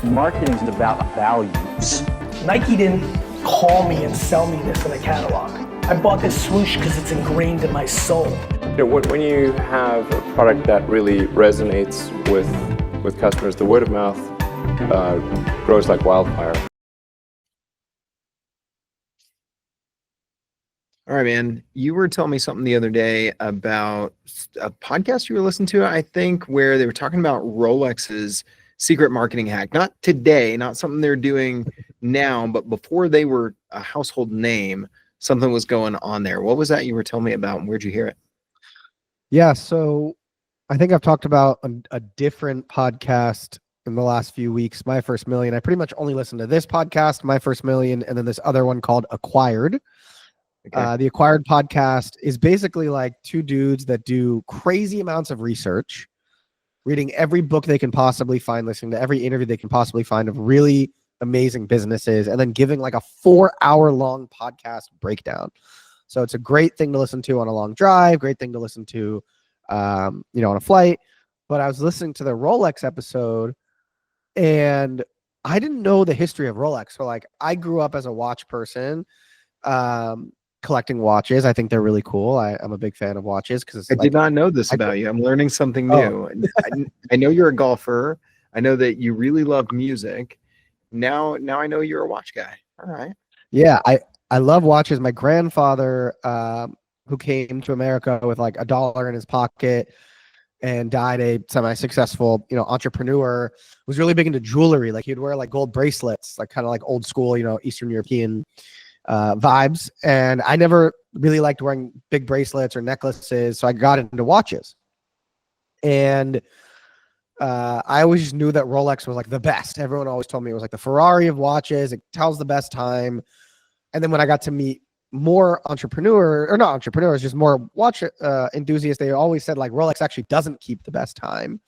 Marketing is about values. Nike didn't call me and sell me this in a catalog. I bought this swoosh because it's ingrained in my soul. When you have a product that really resonates with customers, the word of mouth grows like wildfire. All right, man. You were telling me something the other day about a podcast you were listening to, I think, where they were talking about Rolex's secret marketing hack. Not today, not something they're doing now, but before they were a household name, something was going on there. What was that you were telling me about, and where'd you hear it? Yeah, so I think I've talked about a different podcast in the last few weeks, My First Million. I pretty much only listened to this podcast, My First Million, and then this other one called Acquired. Okay. The Acquired podcast is basically like two dudes that do crazy amounts of research, reading every book they can possibly find, listening to every interview they can possibly find of really amazing businesses, and then giving like a 4-hour-long podcast breakdown. So it's a great thing to listen to on a long drive, great thing to listen to, on a flight. But I was listening to the Rolex episode, and I didn't know the history of Rolex. So like, I grew up as a watch person, collecting watches. I think they're really cool. I'm a big fan of watches because I did not know this about you. I'm learning something new. I know you're a golfer. I know that you really love music. Now I know you're a watch guy. All right. Yeah, I love watches. My grandfather, who came to America with like $1 in his pocket and died a semi-successful, entrepreneur, was really big into jewelry. Like he'd wear like gold bracelets, like kind of like old school, Eastern European vibes. And I never really liked wearing big bracelets or necklaces, so I got into watches. And I always just knew that Rolex was like the best. Everyone always told me it was like the Ferrari of watches. It tells the best time. And then when I got to meet more just more watch enthusiasts, they always said like Rolex actually doesn't keep the best time.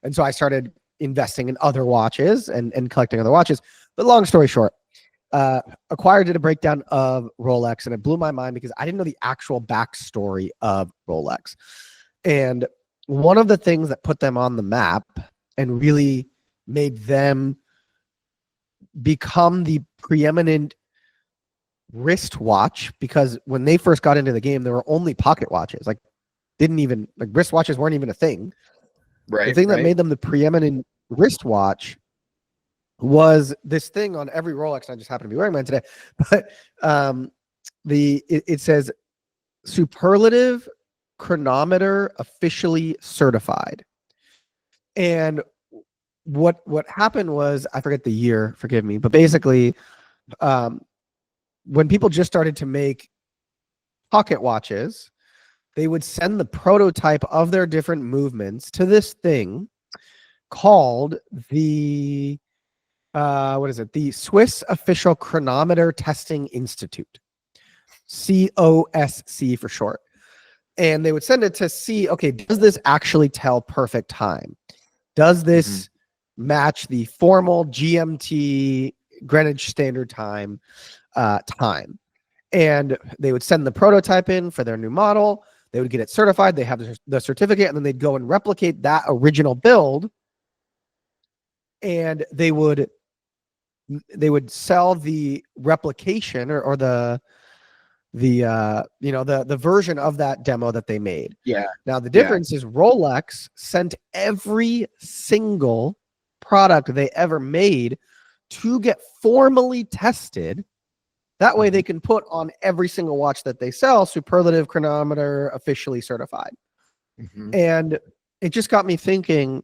And so I started investing in other watches and collecting other watches. But long story short, Acquired did a breakdown of Rolex, and it blew my mind because I didn't know the actual backstory of Rolex. And one of the things that put them on the map and really made them become the preeminent wristwatch, because when they first got into the game, there were only pocket watches. Like wristwatches weren't even a thing. Right. The thing that made them the preeminent wristwatch was this thing on every Rolex. I just happen to be wearing mine today, but it says superlative chronometer officially certified. And what happened was, I forget the year, forgive me, but basically when people just started to make pocket watches, they would send the prototype of their different movements to this thing called the the Swiss Official Chronometer Testing Institute, COSC for short. And they would send it to see, okay, does this actually tell perfect time? Does this match the formal GMT, Greenwich Standard Time, time? And they would send the prototype in for their new model. They would get it certified. They have the certificate, and then they'd go and replicate that original build. And they would sell the replication or the version of that demo that they made. Yeah. Now the difference is Rolex sent every single product they ever made to get formally tested. That way they can put on every single watch that they sell, superlative chronometer officially certified. And it just got me thinking,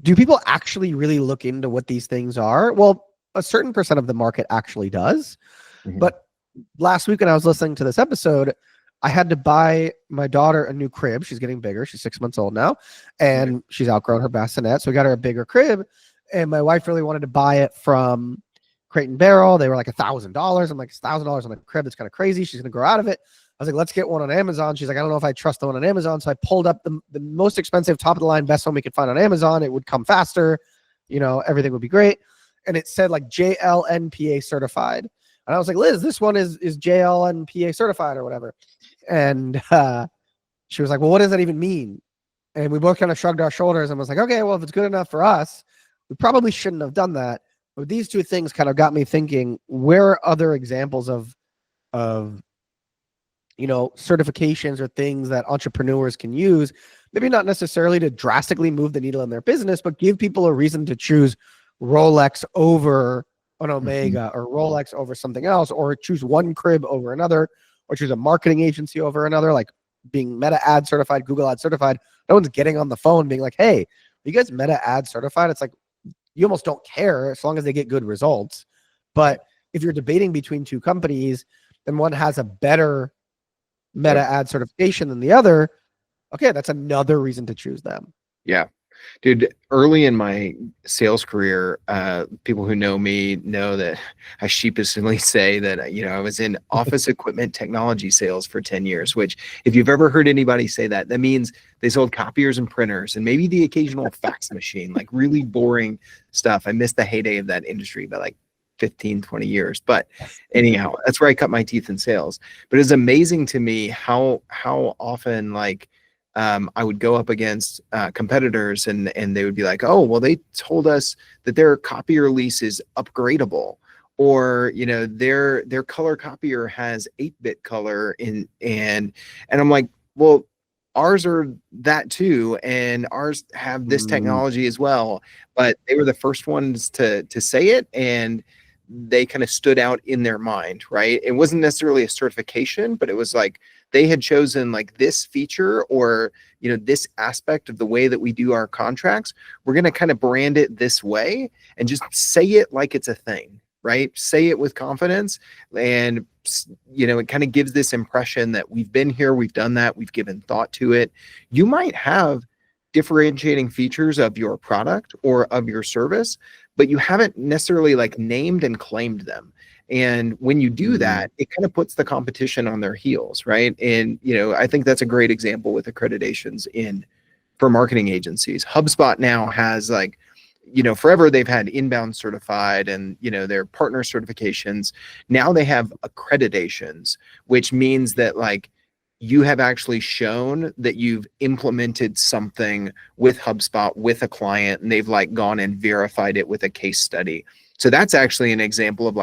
do people actually really look into what these things are? Well, a certain percent of the market actually does. But last week when I was listening to this episode, I had to buy my daughter a new crib. She's getting bigger. She's 6 months old now, and she's outgrown her bassinet. So we got her a bigger crib, and my wife really wanted to buy it from Crate and Barrel. They were like $1,000. I'm like, $1,000 on a crib? That's kind of crazy. She's going to grow out of it. I was like, let's get one on Amazon. She's like, I don't know if I trust the one on Amazon. So I pulled up the most expensive, top of the line, best one we could find on Amazon. It would come faster. Everything would be great. And it said like JLNPA certified. And I was like, Liz, this one is JLNPA certified or whatever. And she was like, well, what does that even mean? And we both kind of shrugged our shoulders and was like, okay, well, if it's good enough for us, we probably shouldn't have done that. But these two things kind of got me thinking, where are other examples of certifications or things that entrepreneurs can use, maybe not necessarily to drastically move the needle in their business, but give people a reason to choose Rolex over an Omega or Rolex over something else, or choose one crib over another, or choose a marketing agency over another, like being Meta ad certified, Google ad certified. No one's getting on the phone being like, hey, are you guys Meta ad certified? It's like, you almost don't care as long as they get good results. But if you're debating between two companies and one has a better Meta ad certification than the other, okay, that's another reason to choose them. Yeah. Dude, early in my sales career, people who know me know that I sheepishly say that, I was in office equipment technology sales for 10 years, which if you've ever heard anybody say that, that means they sold copiers and printers and maybe the occasional fax machine, like really boring stuff. I missed the heyday of that industry by like 15, 20 years. But anyhow, that's where I cut my teeth in sales. But it's amazing to me how often I would go up against competitors and they would be like, oh, well, they told us that their copier lease is upgradable, or, their color copier has 8-bit color and I'm like, well, ours are that too. And ours have this technology as well, but they were the first ones to say it. And they kind of stood out in their mind, right? It wasn't necessarily a certification, but it was like they had chosen like this feature or, this aspect of the way that we do our contracts. We're going to kind of brand it this way and just say it like it's a thing, right? Say it with confidence. And, it kind of gives this impression that we've been here, we've done that, we've given thought to it. You might have differentiating features of your product or of your service, but you haven't necessarily like named and claimed them. And when you do that, it kind of puts the competition on their heels, right? And, I think that's a great example with accreditations for marketing agencies. HubSpot now has forever they've had inbound certified and, their partner certifications. Now they have accreditations, which means that you have actually shown that you've implemented something with HubSpot with a client, and they've gone and verified it with a case study. So that's actually an example of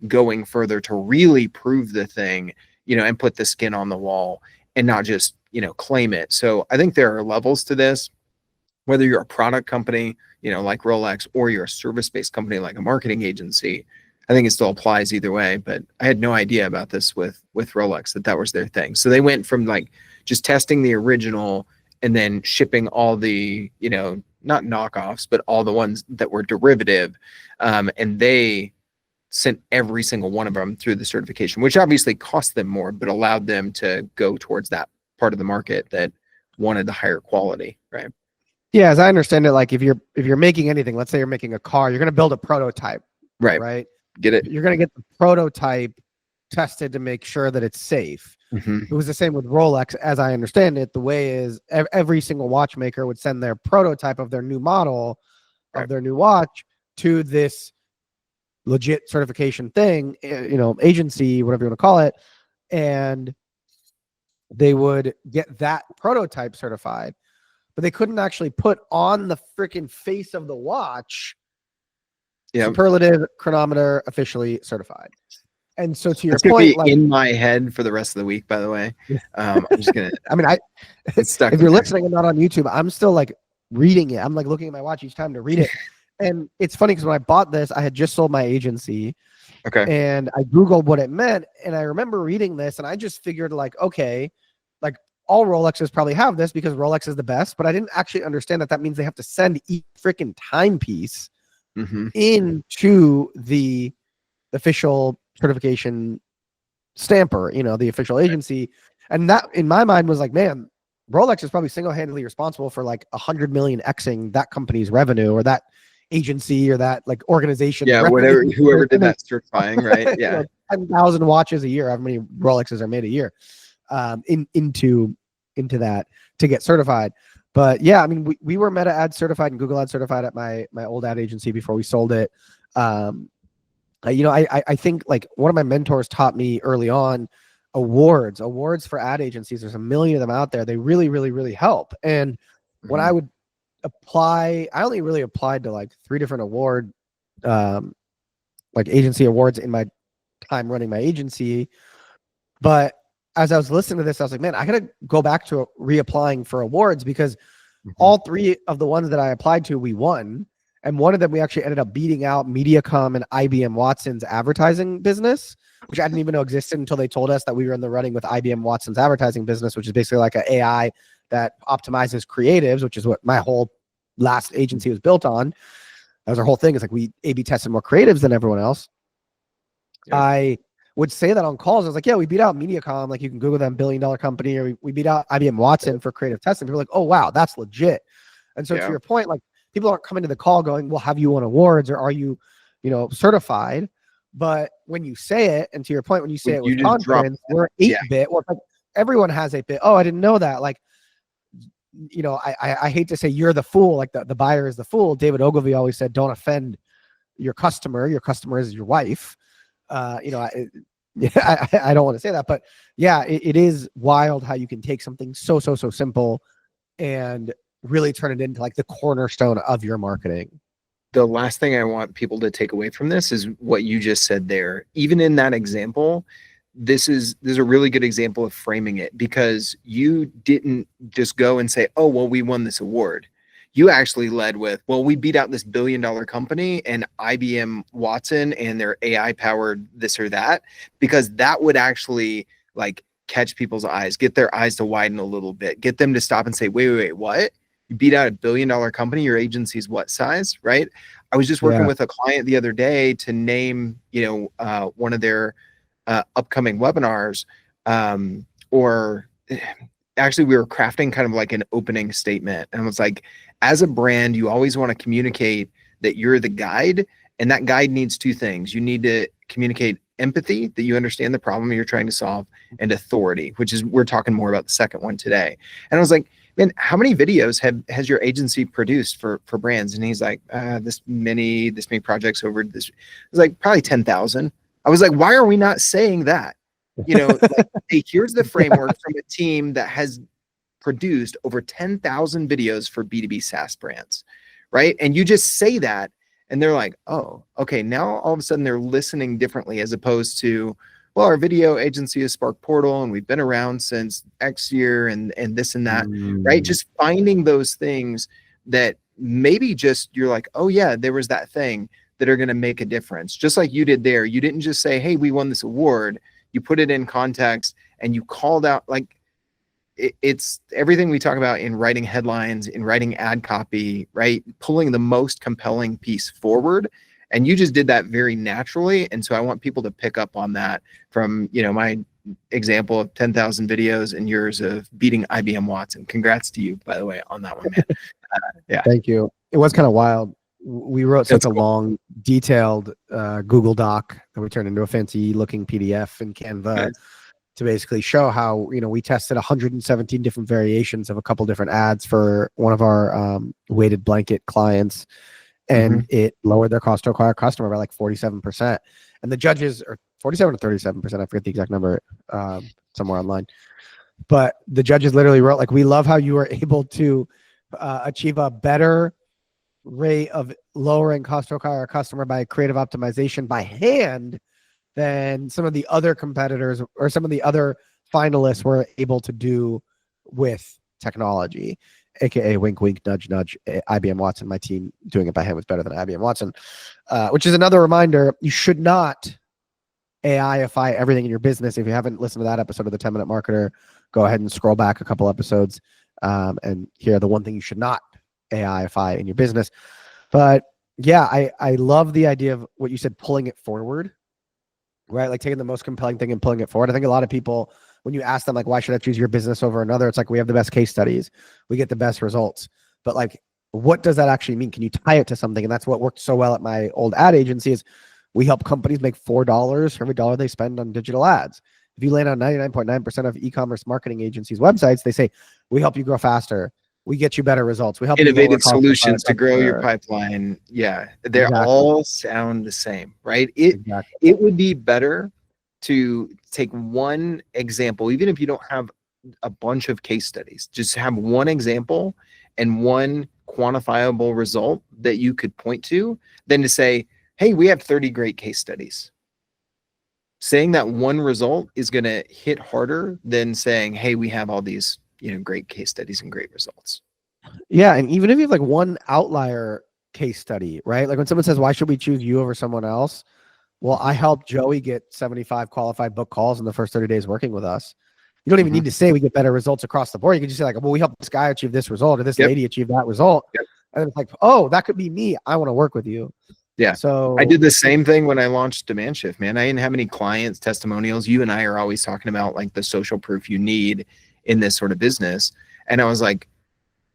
going further to really prove the thing, and put the skin on the wall and not just, claim it. So I think there are levels to this, whether you're a product company, like Rolex, or you're a service-based company like a marketing agency. I think it still applies either way, but I had no idea about this with Rolex, that was their thing. So they went from just testing the original and then shipping all the, not knockoffs, but all the ones that were derivative. And they sent every single one of them through the certification, which obviously cost them more, but allowed them to go towards that part of the market that wanted the higher quality, right? Yeah, as I understand it, if you're making anything, let's say you're making a car, you're going to build a prototype, right? Get it? You're going to get the prototype tested to make sure that it's safe. It was the same with Rolex, as I understand it. The way is every single watchmaker would send their prototype of their new model of their new watch to this legit certification thing, agency, whatever you want to call it, and they would get that prototype certified, but they couldn't actually put on the freaking face of the watch superlative chronometer officially certified. And so to your point, in my head for the rest of the week, by the way, I'm just going to, I mean, it's stuck. If you're listening and not on YouTube, I'm still reading it. I'm looking at my watch each time to read it. And it's funny because when I bought this, I had just sold my agency. Okay. And I Googled what it meant. And I remember reading this and I just figured okay, all Rolexes probably have this because Rolex is the best, but I didn't actually understand that means they have to send each freaking timepiece into the official certification stamper, the official agency. And that in my mind was man, Rolex is probably single-handedly responsible for 100 million Xing that company's revenue, or that agency, or that organization. Yeah, whoever did that certifying, right? Yeah. 10,000 watches a year, how many Rolexes are made a year, into that to get certified. But yeah, I mean, we were Meta ad certified and Google ad certified at my old ad agency before we sold it. I think one of my mentors taught me early on awards for ad agencies. There's a million of them out there. They really, really, really help. And when I would I only really applied to like 3 different award, like agency awards in my time running my agency. But as I was listening to this, I was like, man, I gotta go back to reapplying for awards, because all 3 of the ones that I applied to, we won. And one of them, we actually ended up beating out MediaCom and IBM Watson's advertising business, which I didn't even know existed until they told us that we were in the running with IBM Watson's advertising business, which is basically like an AI that optimizes creatives, which is what my whole last agency was built on. That was our whole thing. It's like we A/B tested more creatives than everyone else. Yeah. I would say that on calls. I was like, yeah, we beat out MediaCom. Like, you can Google them, billion-dollar company, or we beat out IBM Watson for creative testing. People are like, oh, wow, that's legit. And so to your point, like, people aren't coming to the call going, well, have you won awards, or are you, certified? But when you say it, and to your point, when you say it with confidence, we're 8-bit. Well, like, everyone has 8-bit. Oh, I didn't know that. Like, I hate to say you're the fool, like the buyer is the fool. David Ogilvy always said, don't offend your customer. Your customer is your wife. I don't want to say that, but yeah, it is wild how you can take something so simple and really turn it into like the cornerstone of your marketing. The last thing I want people to take away from this is what you just said there. Even in that example, this is a really good example of framing it, because you didn't just go and say, oh, well, we won this award. You actually led with, well, we beat out this billion-dollar company and IBM Watson and their AI powered this or that, because that would actually like catch people's eyes, get their eyes to widen a little bit, get them to stop and say, wait, what? You beat out $1 billion company, your agency's what size, right? I was just working with a client the other day to name, one of their upcoming webinars, or actually we were crafting kind of like an opening statement. And I was like, as a brand, you always want to communicate that you're the guide, and that guide needs 2 things. You need to communicate empathy, that you understand the problem you're trying to solve, and authority, which is, we're talking more about the second one today. And I was like, man, how many videos has your agency produced for brands? And he's like, this many projects over this. It was like probably 10,000. I was like, why are we not saying that? Like, hey, here's the framework from a team that has produced over 10,000 videos for B2B SaaS brands, right? And you just say that, and they're like, oh, okay, now all of a sudden they're listening differently, as opposed to, well, our video agency is Spark Portal, and we've been around since X year, and this and that, right? Just finding those things that maybe just you're like, oh yeah, there was that thing, that are going to make a difference. Just like you did there. You didn't just say, hey, we won this award. You put it in context, and you called out, like, it's everything we talk about in writing headlines, in writing ad copy, right? Pulling the most compelling piece forward. And you just did that very naturally. And so I want people to pick up on that from, my example of 10,000 videos and yours of beating IBM Watson. Congrats to you, by the way, on that one, man. Yeah. Thank you. It was kind of wild. We wrote such a long, detailed Google Doc that we turned into a fancy looking PDF in Canva to basically show how, we tested 117 different variations of a couple different ads for one of our weighted blanket clients. And it lowered their cost to acquire a customer by like 47%. And the judges are 47 to 37%. I forget the exact number, somewhere online. But the judges literally wrote, like, we love how you were able to achieve a better rate of lowering cost to acquire a customer by creative optimization by hand than some of the other competitors or some of the other finalists were able to do with technology. AKA wink, wink, nudge, nudge. IBM Watson, my team doing it by hand was better than IBM Watson, which is another reminder. You should not AIify everything in your business. If you haven't listened to that episode of the 10-Minute Marketer, go ahead and scroll back a couple episodes and hear the one thing you should not AIify in your business. But yeah, I love the idea of what you said, pulling it forward, right? Like taking the most compelling thing and pulling it forward. I think a lot of people, when you ask them, like, why should I choose your business over another? It's like, we have the best case studies. We get the best results. But like, what does that actually mean? Can you tie it to something? And that's what worked so well at my old ad agency is we help companies make $4 for every dollar they spend on digital ads. If you land on 99.9% of e-commerce marketing agencies' websites, they say, we help you grow faster. We get you better results. We help innovative solutions to grow your pipeline. Yeah, they all sound the same, right? It would be better to take one example, even if you don't have a bunch of case studies, just have one example and one quantifiable result that you could point to than to say, hey, we have 30 great case studies. Saying that one result is going to hit harder than saying, hey, we have all these, great case studies and great results. Yeah. And even if you have like one outlier case study, right? Like when someone says, why should we choose you over someone else? Well, I helped Joey get 75 qualified book calls in the first 30 days working with us. You don't even need to say we get better results across the board. You can just say like, well, we helped this guy achieve this result or this lady achieve that result. And then it's like, oh, that could be me. I want to work with you. Yeah. So I did the same thing when I launched Demand Shift, man. I didn't have any clients, testimonials. You and I are always talking about like the social proof you need in this sort of business. And I was like,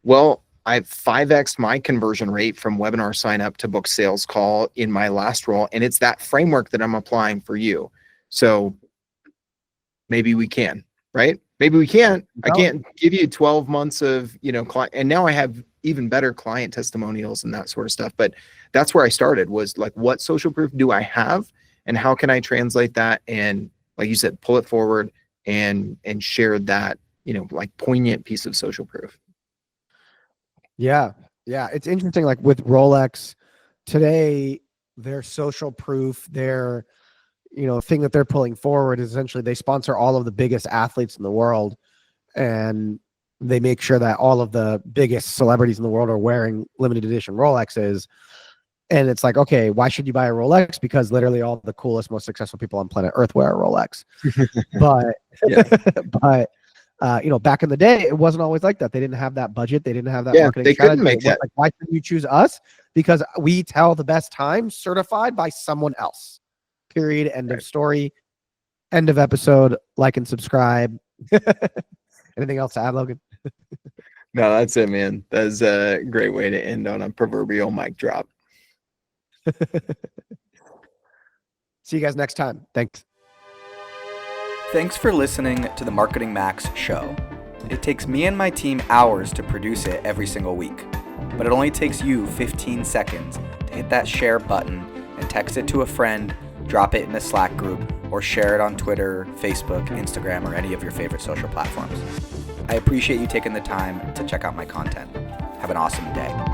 well, I've 5x my conversion rate from webinar sign up to book sales call in my last role. And it's that framework that I'm applying for you. So maybe we can, right? Maybe we can't. I can't give you 12 months of, client. And now I have even better client testimonials and that sort of stuff. But that's where I started, was like, what social proof do I have and how can I translate that? And like you said, pull it forward and share that, like poignant piece of social proof. Yeah. Yeah. It's interesting. Like with Rolex today, their social proof, their, thing that they're pulling forward is essentially they sponsor all of the biggest athletes in the world. And they make sure that all of the biggest celebrities in the world are wearing limited edition Rolexes. And it's like, okay, why should you buy a Rolex? Because literally all the coolest, most successful people on planet Earth wear a Rolex. But, back in the day, it wasn't always like that. They didn't have that budget. They didn't have that marketing they strategy. couldn't make that. Like, why should you choose us? Because we tell the best time certified by someone else. Period. End of story. End of episode. Like and subscribe. Anything else to add, Logan? No, that's it, man. That's a great way to end on a proverbial mic drop. See you guys next time. Thanks. Thanks for listening to the Marketing Max show. It takes me and my team hours to produce it every single week, but it only takes you 15 seconds to hit that share button and text it to a friend, drop it in a Slack group, or share it on Twitter, Facebook, Instagram, or any of your favorite social platforms. I appreciate you taking the time to check out my content. Have an awesome day.